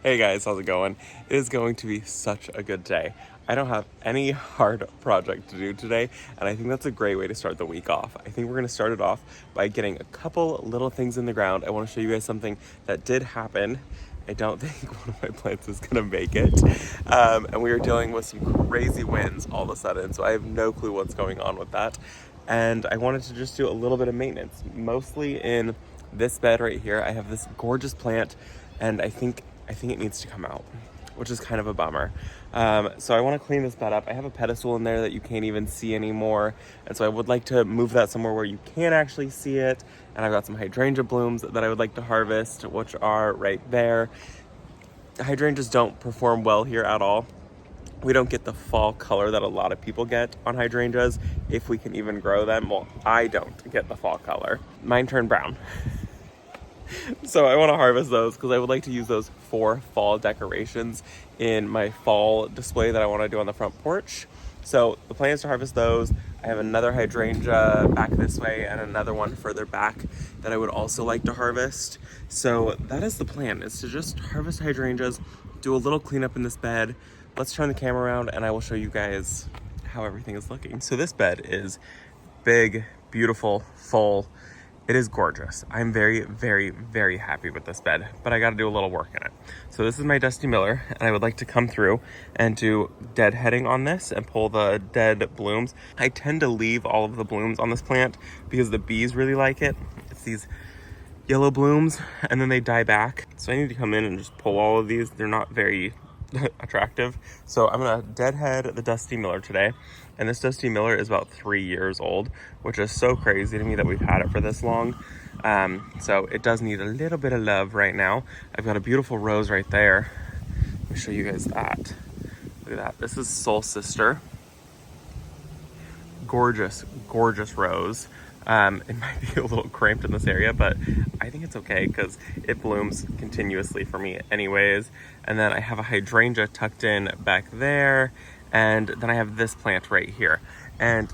Hey guys, how's it going? It is going to be such a good day. I don't have any hard project to do today, and I think that's a great way to start the week off. I think we're going to start it off by getting a couple little things in the ground. I want to show you guys something that did happen. I don't think one of my plants is going to make it. And we are dealing with some crazy winds all of a sudden, so I have no clue what's going on with that. And I wanted to just do a little bit of maintenance, mostly in this bed right here. I have this gorgeous plant, and I think it needs to come out, which is kind of a bummer. So I want to clean this bed up. I have a pedestal in there that you can't even see anymore. And so I would like to move that somewhere where you can actually see it. And I've got some hydrangea blooms that I would like to harvest, which are right there. Hydrangeas don't perform well here at all. We don't get the fall color that a lot of people get on hydrangeas, if we can even grow them. Well, I don't get the fall color. Mine turn brown. So I want to harvest those because I would like to use those for fall decorations in my fall display that I want to do on the front porch. So the plan is to harvest those. I have another hydrangea back this way and another one further back that I would also like to harvest. So that is the plan, is to just harvest hydrangeas, do a little cleanup in this bed. Let's turn the camera around and I will show you guys how everything is looking. So this bed is big, beautiful, full. It is gorgeous. I'm very, very, very happy with this bed, but I got to do a little work in it. So this is my Dusty Miller, and I would like to come through and do deadheading on this and pull the dead blooms. I tend to leave all of the blooms on this plant because the bees really like it. It's these yellow blooms, and then they die back. So I need to come in and just pull all of these. They're not very attractive. So I'm gonna deadhead the Dusty Miller today. And this Dusty Miller is about 3 years old, which is so crazy to me that we've had it for this long. So it does need a little bit of love right now. I've got a beautiful rose right there. Let me show you guys that. Look at that. This is Soul Sister. Gorgeous, gorgeous rose. It might be a little cramped in this area, but I think it's okay because it blooms continuously for me anyways. And then I have a hydrangea tucked in back there. And then I have this plant right here. And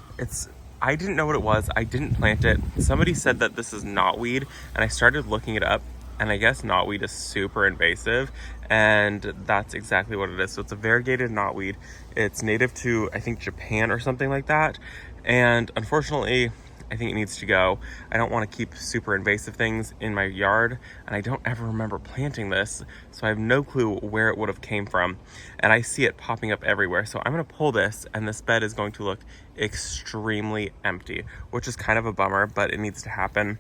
I didn't know what it was. I didn't plant it. Somebody said that this is knotweed, and I started looking it up. And I guess knotweed is super invasive, and that's exactly what it is. So it's a variegated knotweed. It's native to, I think, Japan or something like that. And unfortunately, I think it needs to go. I don't want to keep super invasive things in my yard, and I don't ever remember planting this, so I have no clue where it would have came from. And I see it popping up everywhere. So I'm going to pull this, and this bed is going to look extremely empty, which is kind of a bummer, but it needs to happen.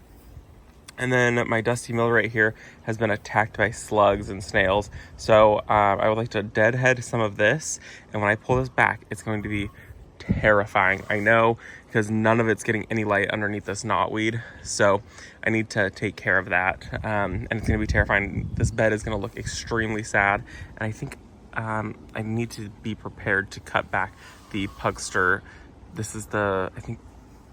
And then my Dusty Mill right here has been attacked by slugs and snails. So I would like to deadhead some of this. And when I pull this back, it's going to be terrifying. I know, because none of it's getting any light underneath this knotweed. So I need to take care of that. And it's going to be terrifying. This bed is going to look extremely sad. And I think I need to be prepared to cut back the Pugster. This is the, I think,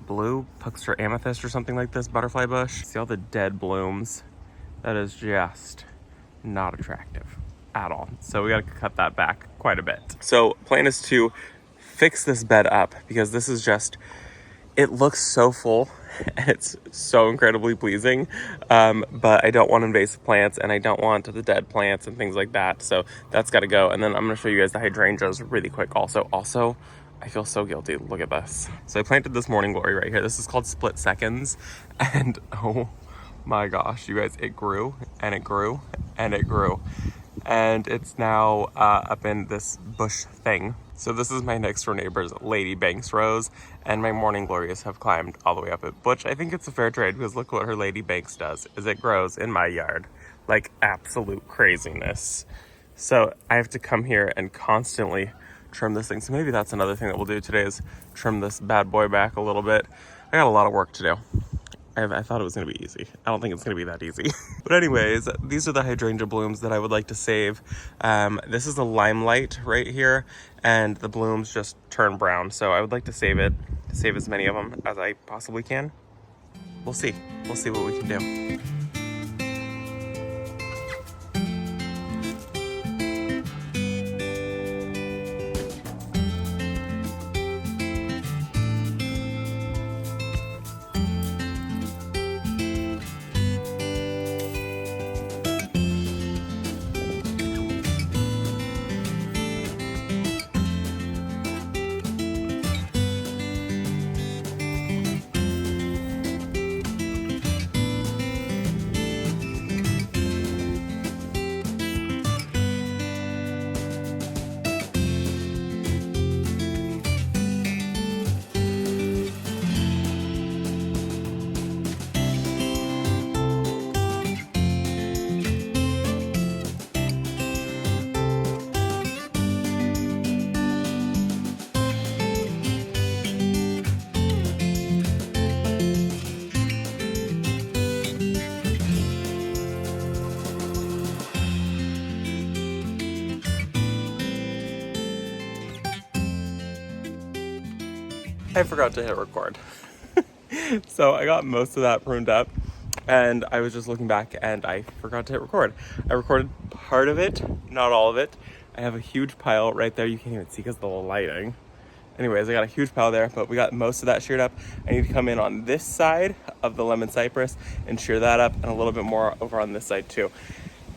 blue Pugster amethyst or something like this butterfly bush. See all the dead blooms? That is just not attractive at all. So we got to cut that back quite a bit. So plan is to fix this bed up because this is just, it looks so full and it's so incredibly pleasing. But I don't want invasive plants and I don't want the dead plants and things like that. So that's got to go. And then I'm going to show you guys the hydrangeas really quick also. I feel so guilty. Look at this. So I planted this morning glory right here. This is called Split Seconds. And oh my gosh, you guys, it grew and it grew and it grew. And it's now up in this bush thing. So this is my next door neighbor's Lady Banks rose. And my morning glories have climbed all the way up it, which I think it's a fair trade because look what her Lady Banks does, is it grows in my yard. Like absolute craziness. So I have to come here and constantly trim this thing. So maybe that's another thing that we'll do today is trim this bad boy back a little bit. I got a lot of work to do. I thought it was going to be easy. I don't think it's going to be that easy. But anyways, these are the hydrangea blooms that I would like to save. This is a limelight right here, and the blooms just turn brown. So I would like to save it, save as many of them as I possibly can. We'll see. We'll see what we can do. I forgot to hit record. So I got most of that pruned up and I was just looking back and I forgot to hit record. I recorded part of it, not all of it. I have a huge pile right there. You can't even see because of the lighting. Anyways, I got a huge pile there, but we got most of that sheared up. I need to come in on this side of the lemon cypress and shear that up, and a little bit more over on this side too.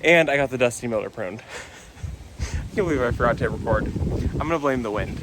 And I got the dusty miller pruned. I can't believe I forgot to hit record. I'm gonna blame the wind.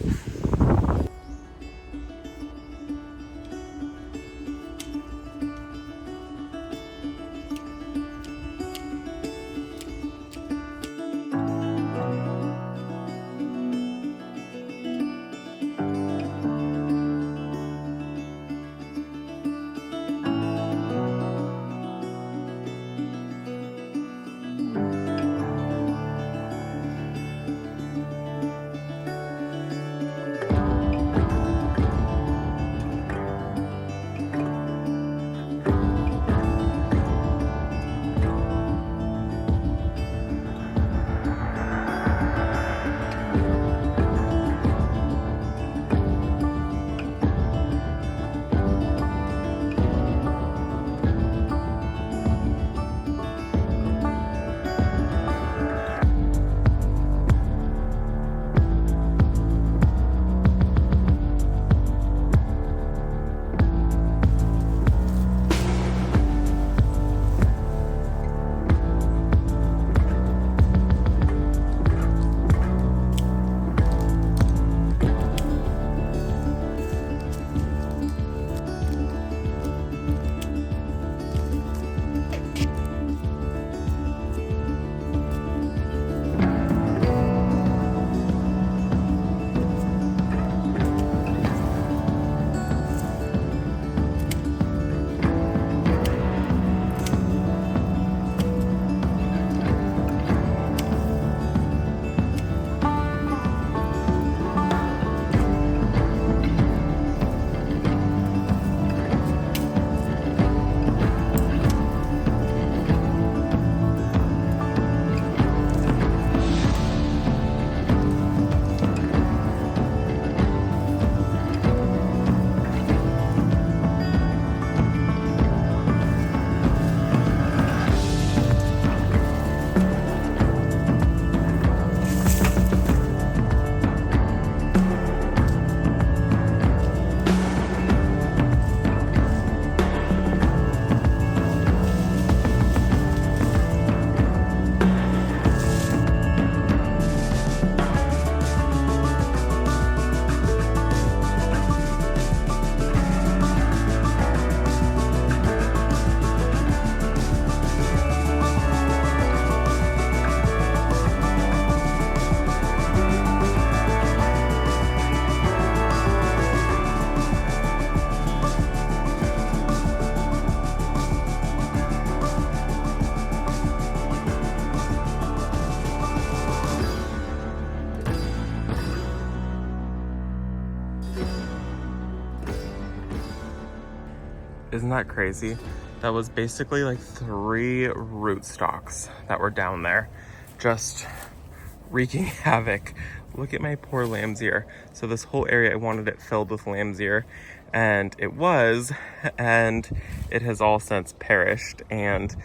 Isn't that crazy? That was basically like 3 root stalks that were down there, just wreaking havoc. Look at my poor lamb's ear. So this whole area, I wanted it filled with lamb's ear, and it was, and it has all since perished. And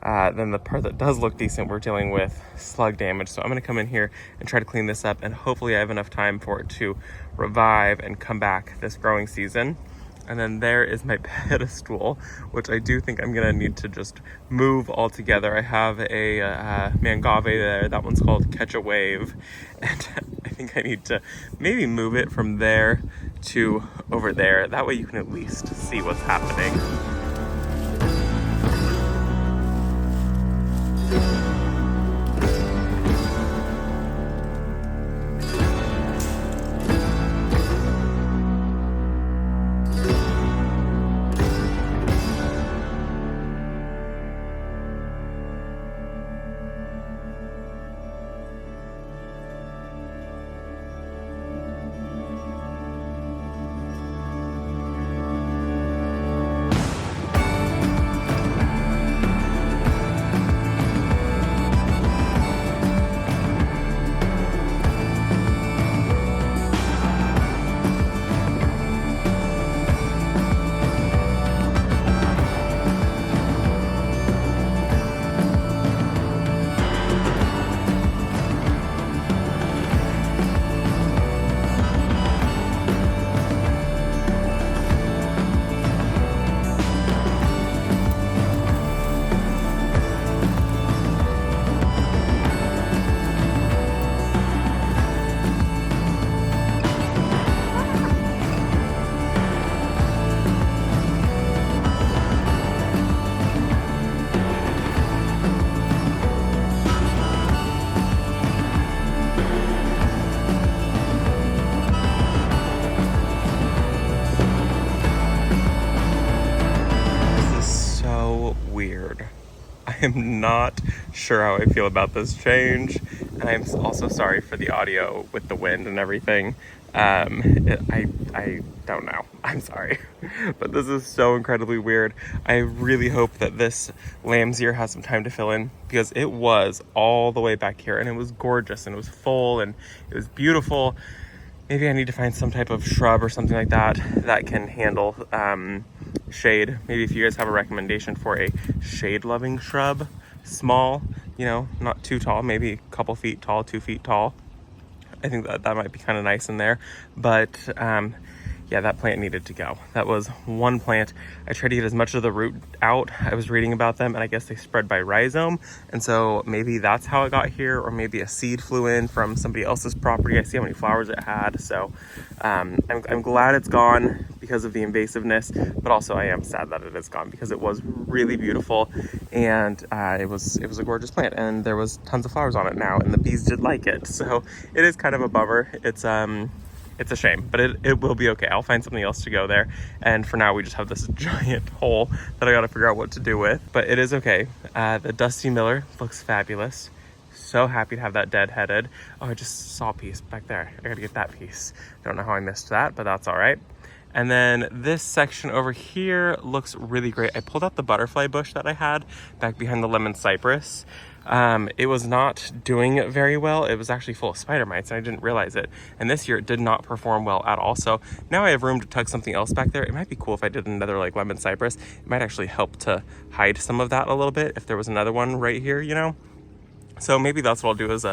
then the part that does look decent, we're dealing with slug damage. So I'm gonna come in here and try to clean this up, and hopefully I have enough time for it to revive and come back this growing season. And then there is my pedestal, which I do think I'm gonna need to just move altogether. I have a mangave there, that one's called Catch a Wave. And I think I need to maybe move it from there to over there. That way you can at least see what's happening. I'm not sure how I feel about this change. And I'm also sorry for the audio with the wind and everything. I don't know. I'm sorry. But this is so incredibly weird. I really hope that this lamb's ear has some time to fill in, because it was all the way back here and it was gorgeous and it was full and it was beautiful. Maybe I need to find some type of shrub or something like that that can handle shade. Maybe if you guys have a recommendation for a shade-loving shrub, small, you know, not too tall, maybe a couple feet tall, 2 feet tall. I think that might be kind of nice in there. But yeah, that plant needed to go. That was one plant. I tried to get as much of the root out. I was reading about them, and I guess they spread by rhizome. And so maybe that's how it got here, or maybe a seed flew in from somebody else's property. I see how many flowers it had. So I'm glad it's gone because of the invasiveness, but also I am sad that it is gone because it was really beautiful, and it was a gorgeous plant, and there was tons of flowers on it now, and the bees did like it. So it is kind of a bummer. It's a shame, but it will be okay. I'll find something else to go there. And for now, we just have this giant hole that I gotta figure out what to do with, but it is okay. The Dusty Miller looks fabulous. So happy to have that deadheaded. Oh, I just saw a piece back there. I gotta get that piece. Don't know how I missed that, but that's all right. And then this section over here looks really great. I pulled out the butterfly bush that I had back behind the lemon cypress. It was not doing very well. It was actually full of spider mites and I didn't realize it. And this year it did not perform well at all. So now I have room to tuck something else back there. It might be cool if I did another like lemon cypress. It might actually help to hide some of that a little bit if there was another one right here, you know? So maybe that's what I'll do, is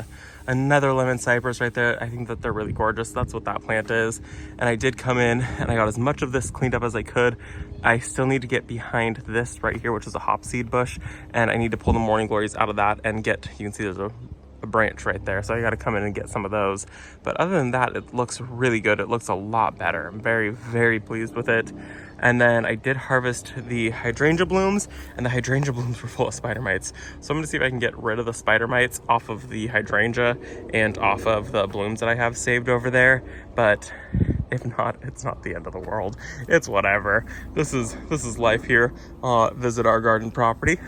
another lemon cypress right there. I think that they're really gorgeous. That's what that plant is. And I did come in and I got as much of this cleaned up as I could. I still need to get behind this right here, which is a hopseed bush. And I need to pull the morning glories out of that and get, you can see there's a branch right there. So I got to come in and get some of those. But other than that, it looks really good. It looks a lot better. I'm very, very pleased with it. And then I did harvest the hydrangea blooms, and the hydrangea blooms were full of spider mites. So I'm gonna see if I can get rid of the spider mites off of the hydrangea and off of the blooms that I have saved over there. But if not, it's not the end of the world. It's whatever. This is life here. Visit our garden property.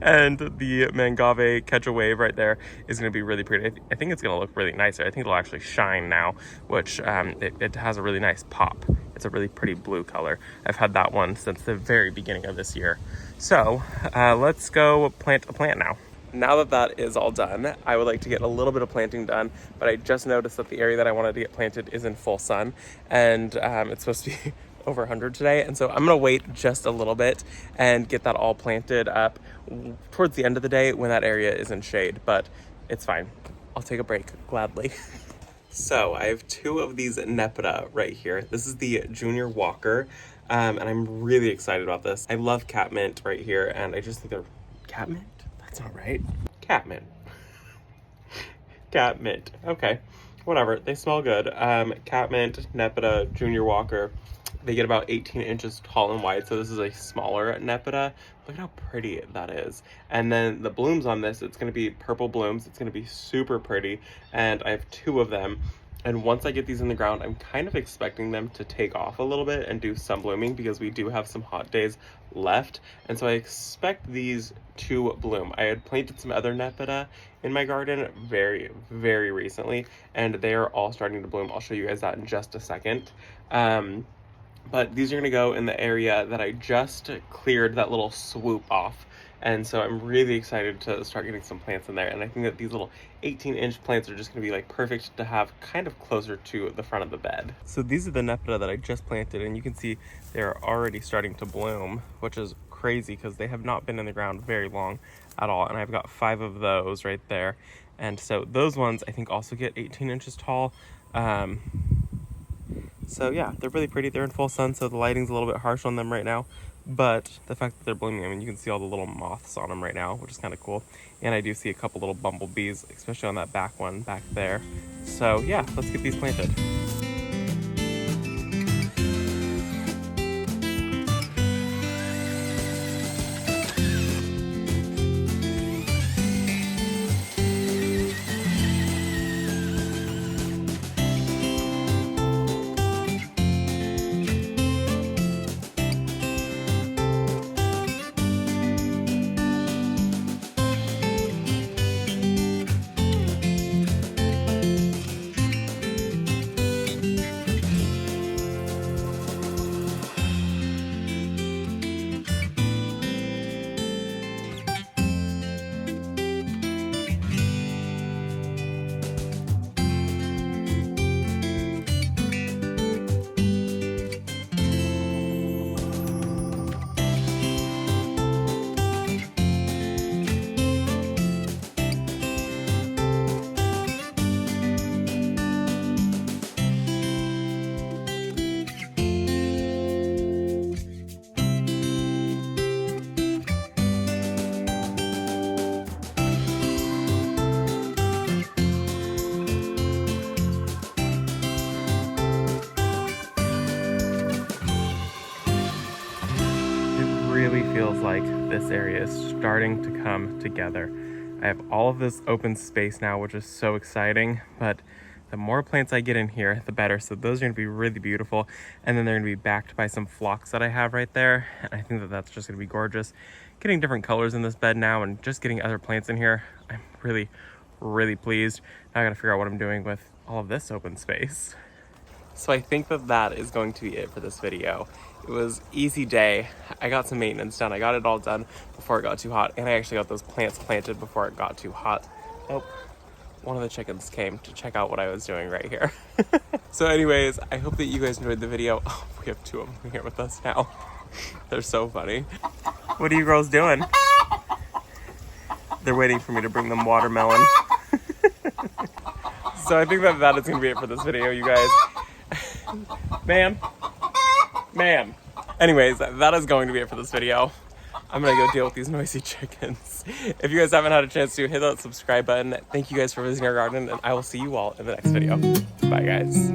And the mangave catch a wave right there is gonna be really pretty. I think it's gonna look really nice. I think it'll actually shine now, which it has a really nice pop. It's a really pretty blue color. I've had that one since the very beginning of this year. So let's go plant a plant now. Now that that is all done, I would like to get a little bit of planting done, but I just noticed that the area that I wanted to get planted is in full sun, and it's supposed to be over 100 today. And so I'm gonna wait just a little bit and get that all planted up towards the end of the day when that area is in shade, but it's fine. I'll take a break gladly. So I have two of these Nepeta right here. This is the Junior Walker, and I'm really excited about this. I love catmint right here, and I just think they're... Catmint? That's not right. Catmint. Catmint. Okay, whatever. They smell good. Catmint, Nepeta, Junior Walker. They get about 18 inches tall and wide, so this is a smaller Nepeta. Look at how pretty that is. And then the blooms on this, it's gonna be purple blooms. It's gonna be super pretty, and I have two of them. And once I get these in the ground, I'm kind of expecting them to take off a little bit and do some blooming because we do have some hot days left. And so I expect these to bloom. I had planted some other Nepeta in my garden very, very recently, and they are all starting to bloom. I'll show you guys that in just a second. But these are gonna go in the area that I just cleared that little swoop off. And so I'm really excited to start getting some plants in there. And I think that these little 18-inch plants are just gonna be like perfect to have kind of closer to the front of the bed. So these are the Nepeta that I just planted, and you can see they're already starting to bloom, which is crazy because they have not been in the ground very long at all. And I've got 5 of those right there. And so those ones I think also get 18 inches tall. So yeah, they're really pretty. They're in full sun, so the lighting's a little bit harsh on them right now. But the fact that they're blooming, I mean, you can see all the little moths on them right now, which is kind of cool. And I do see a couple little bumblebees, especially on that back one back there. So yeah, let's get these planted. feels like this area is starting to come together. I have all of this open space now, which is so exciting, but the more plants I get in here, the better. So those are going to be really beautiful. And then they're going to be backed by some phlox that I have right there. And I think that that's just going to be gorgeous. Getting different colors in this bed now and just getting other plants in here, I'm really, really pleased. Now I got to figure out what I'm doing with all of this open space. So I think that that is going to be it for this video. It was easy day. I got some maintenance done. I got it all done before it got too hot. And I actually got those plants planted before it got too hot. Oh, one of the chickens came to check out what I was doing right here. So anyways, I hope that you guys enjoyed the video. Oh, we have two of them here with us now. They're so funny. What are you girls doing? They're waiting for me to bring them watermelon. So I think that that is going to be it for this video, you guys. Ma'am. Anyways, that is going to be it for this video. I'm gonna go deal with these noisy chickens. If you guys haven't had a chance to, hit that subscribe button. Thank you guys for visiting our garden, and I will see you all in the next video. Bye, guys.